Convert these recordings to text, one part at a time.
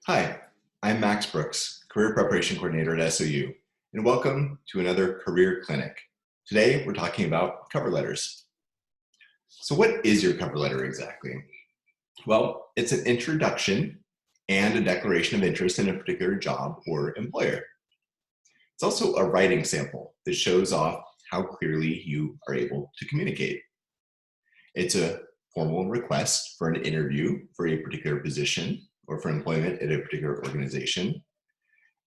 Hi, I'm Max Brooks, Career Preparation Coordinator at SOU, and welcome to another Career Clinic. Today, we're talking about cover letters. So what is your cover letter exactly? Well, it's an introduction and a declaration of interest in a particular job or employer. It's also a writing sample that shows off how clearly you are able to communicate. It's a formal request for an interview for a particular position or for employment at a particular organization.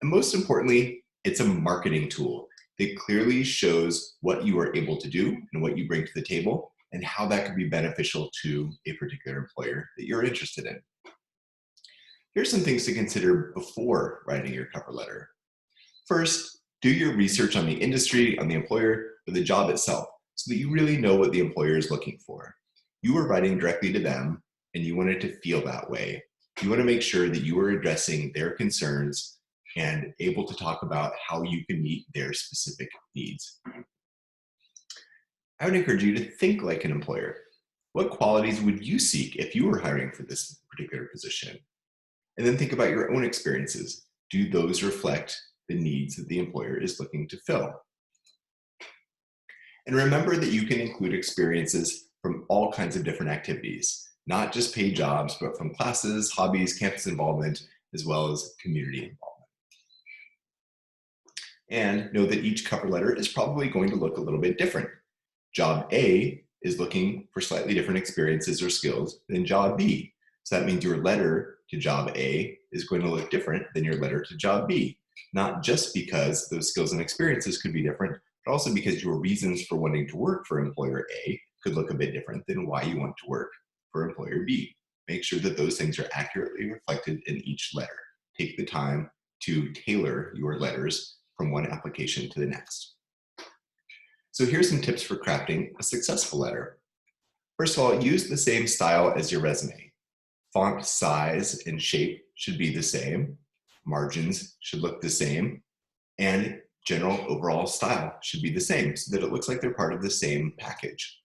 And most importantly, it's a marketing tool that clearly shows what you are able to do and what you bring to the table and how that could be beneficial to a particular employer that you're interested in. Here's some things to consider before writing your cover letter. First, do your research on the industry, on the employer, or the job itself so that you really know what the employer is looking for. You are writing directly to them and you want it to feel that way. You want to make sure that you are addressing their concerns and able to talk about how you can meet their specific needs. I would encourage you to think like an employer. What qualities would you seek if you were hiring for this particular position? And then think about your own experiences. Do those reflect the needs that the employer is looking to fill? And remember that you can include experiences from all kinds of different activities, not just paid jobs, but from classes, hobbies, campus involvement, as well as community involvement. And know that each cover letter is probably going to look a little bit different. Job A is looking for slightly different experiences or skills than job B. So that means your letter to job A is going to look different than your letter to job B, not just because those skills and experiences could be different, but also because your reasons for wanting to work for employer A could look a bit different than why you want to work for employer B. Make sure that those things are accurately reflected in each letter. Take the time to tailor your letters from one application to the next. So here's some tips for crafting a successful letter. First of all, use the same style as your resume. Font size and shape should be the same. Margins should look the same. And general overall style should be the same so that it looks like they're part of the same package.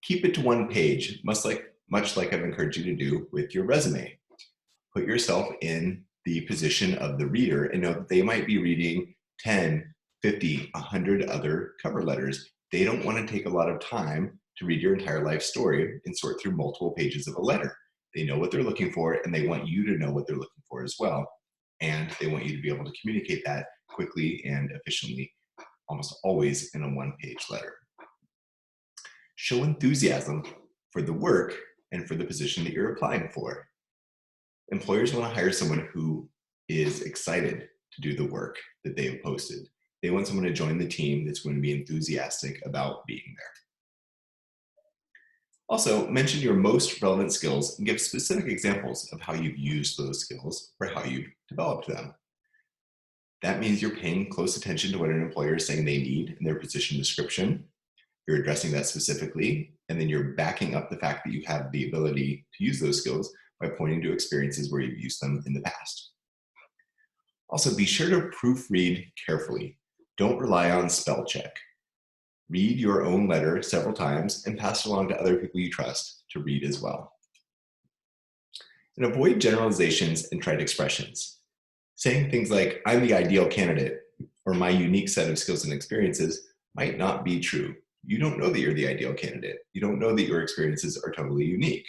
Keep it to one page, much like I've encouraged you to do with your resume. Put yourself in the position of the reader and know that they might be reading 10, 50, 100 other cover letters. They don't want to take a lot of time to read your entire life story and sort through multiple pages of a letter. They know what they're looking for and they want you to know what they're looking for as well. And they want you to be able to communicate that quickly and efficiently, almost always in a one-page letter. Show enthusiasm for the work and for the position that you're applying for. Employers want to hire someone who is excited to do the work that they have posted. They want someone to join the team that's going to be enthusiastic about being there. Also, mention your most relevant skills and give specific examples of how you've used those skills or how you've developed them. That means you're paying close attention to what an employer is saying they need in their position description. You're addressing that specifically, and then you're backing up the fact that you have the ability to use those skills by pointing to experiences where you've used them in the past. Also, be sure to proofread carefully. Don't rely on spell check. Read your own letter several times and pass it along to other people you trust to read as well. And avoid generalizations and trite expressions. Saying things like, I'm the ideal candidate, or my unique set of skills and experiences might not be true. You don't know that you're the ideal candidate. You don't know that your experiences are totally unique.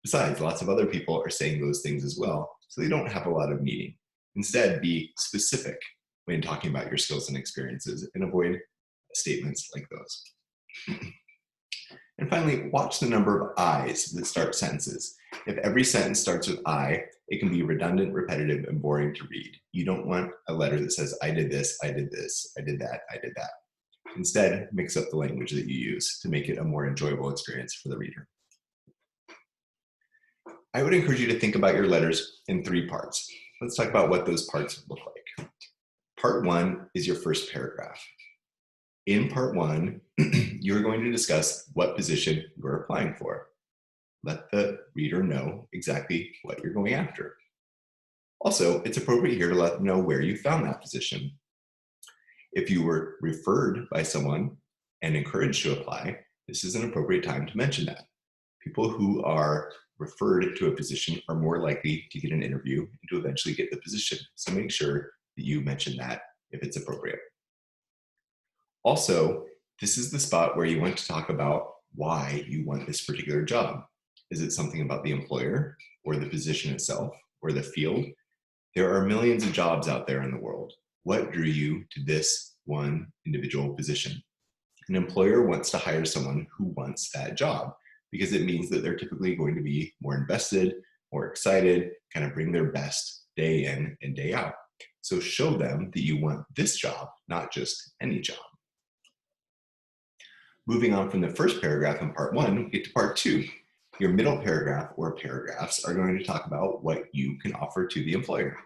Besides, lots of other people are saying those things as well, so they don't have a lot of meaning. Instead, be specific when talking about your skills and experiences and avoid statements like those. And finally, watch the number of I's that start sentences. If every sentence starts with I, it can be redundant, repetitive, and boring to read. You don't want a letter that says, I did this, I did this, I did that, I did that. Instead, mix up the language that you use to make it a more enjoyable experience for the reader. I would encourage you to think about your letters in 3 parts. Let's talk about what those parts look like. Part 1 is your first paragraph. In part 1, you're going to discuss what position you're applying for. Let the reader know exactly what you're going after. Also, it's appropriate here to let them know where you found that position. If you were referred by someone and encouraged to apply, this is an appropriate time to mention that. People who are referred to a position are more likely to get an interview and to eventually get the position. So make sure that you mention that if it's appropriate. Also, this is the spot where you want to talk about why you want this particular job. Is it something about the employer or the position itself or the field? There are millions of jobs out there in the world. What drew you to this one individual position? An employer wants to hire someone who wants that job because it means that they're typically going to be more invested, more excited, kind of bring their best day in and day out. So show them that you want this job, not just any job. Moving on from the first paragraph in part one, we get to part two. Your middle paragraph or paragraphs are going to talk about what you can offer to the employer.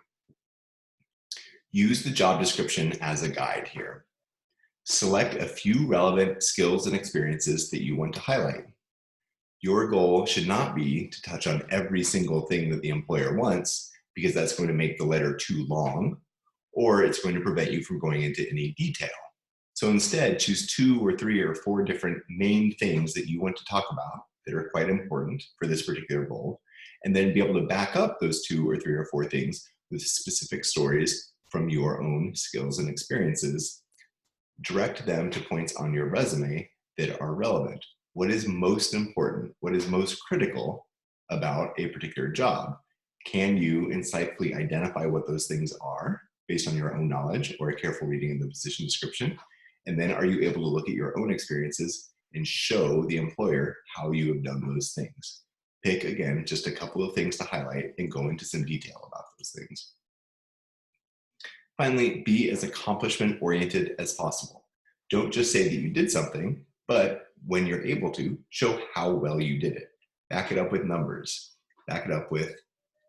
Use the job description as a guide here. Select a few relevant skills and experiences that you want to highlight. Your goal should not be to touch on every single thing that the employer wants, because that's going to make the letter too long, or it's going to prevent you from going into any detail. So instead, choose 2 or 3 or 4 different main things that you want to talk about that are quite important for this particular goal, and then be able to back up those 2 or 3 or 4 things with specific stories from your own skills and experiences. Direct them to points on your resume that are relevant. What is most important? What is most critical about a particular job? Can you insightfully identify what those things are based on your own knowledge or a careful reading of the position description? And then are you able to look at your own experiences and show the employer how you have done those things? Pick, again, just a couple of things to highlight and go into some detail about those things. Finally, be as accomplishment-oriented as possible. Don't just say that you did something, but when you're able to, show how well you did it. Back it up with numbers. Back it up with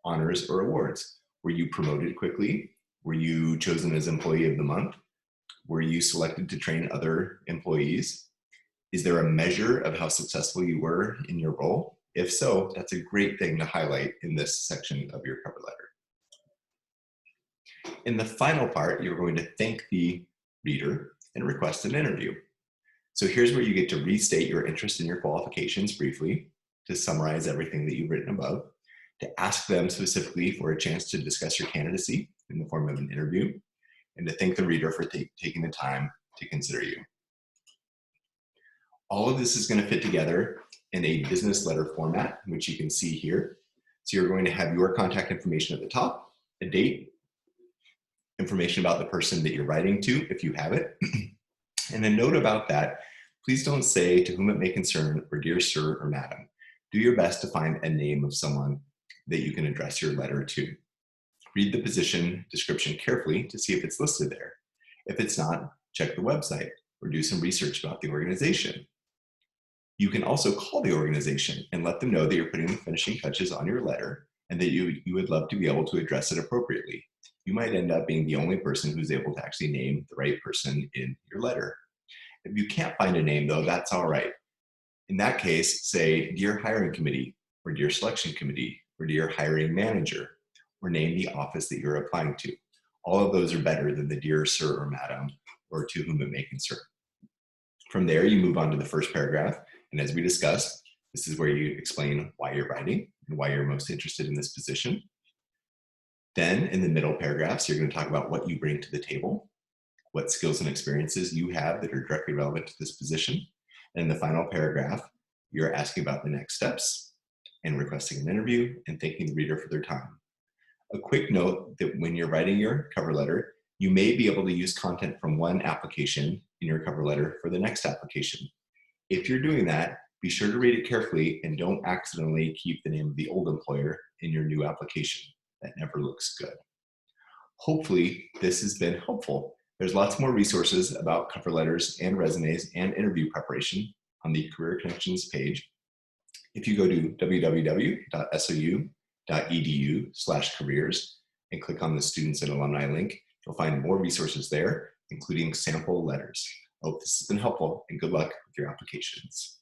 honors or awards. Were you promoted quickly? Were you chosen as Employee of the Month? Were you selected to train other employees? Is there a measure of how successful you were in your role? If so, that's a great thing to highlight in this section of your cover letter. In the final part, you're going to thank the reader and request an interview. So here's where you get to restate your interest in your qualifications briefly, to summarize everything that you've written above, to ask them specifically for a chance to discuss your candidacy in the form of an interview, and to thank the reader for taking the time to consider you. All of this is going to fit together in a business letter format, which you can see here. So you're going to have your contact information at the top, a date, information about the person that you're writing to, if you have it. And a note about that, please don't say "to whom it may concern" or "dear sir" or "madam." Do your best to find a name of someone that you can address your letter to. Read the position description carefully to see if it's listed there. If it's not, check the website or do some research about the organization. You can also call the organization and let them know that you're putting the finishing touches on your letter and that you would love to be able to address it appropriately. You might end up being the only person who's able to actually name the right person in your letter. If you can't find a name, though, that's all right. In that case, say "Dear Hiring Committee" or "Dear Selection Committee" or "Dear Hiring Manager," or name the office that you're applying to. All of those are better than the "dear sir" or "madam" or "to whom it may concern." From there, you move on to the first paragraph, and as we discussed, this is where you explain why you're writing and why you're most interested in this position. Then, in the middle paragraphs, you're going to talk about what you bring to the table, what skills and experiences you have that are directly relevant to this position. And in the final paragraph, you're asking about the next steps and requesting an interview and thanking the reader for their time. A quick note that when you're writing your cover letter, you may be able to use content from one application in your cover letter for the next application. If you're doing that, be sure to read it carefully and don't accidentally keep the name of the old employer in your new application. That never looks good. Hopefully, this has been helpful. There's lots more resources about cover letters and resumes and interview preparation on the Career Connections page. If you go to www.sou.edu/careers and click on the Students and Alumni link, you'll find more resources there, including sample letters. I hope this has been helpful, and good luck with your applications.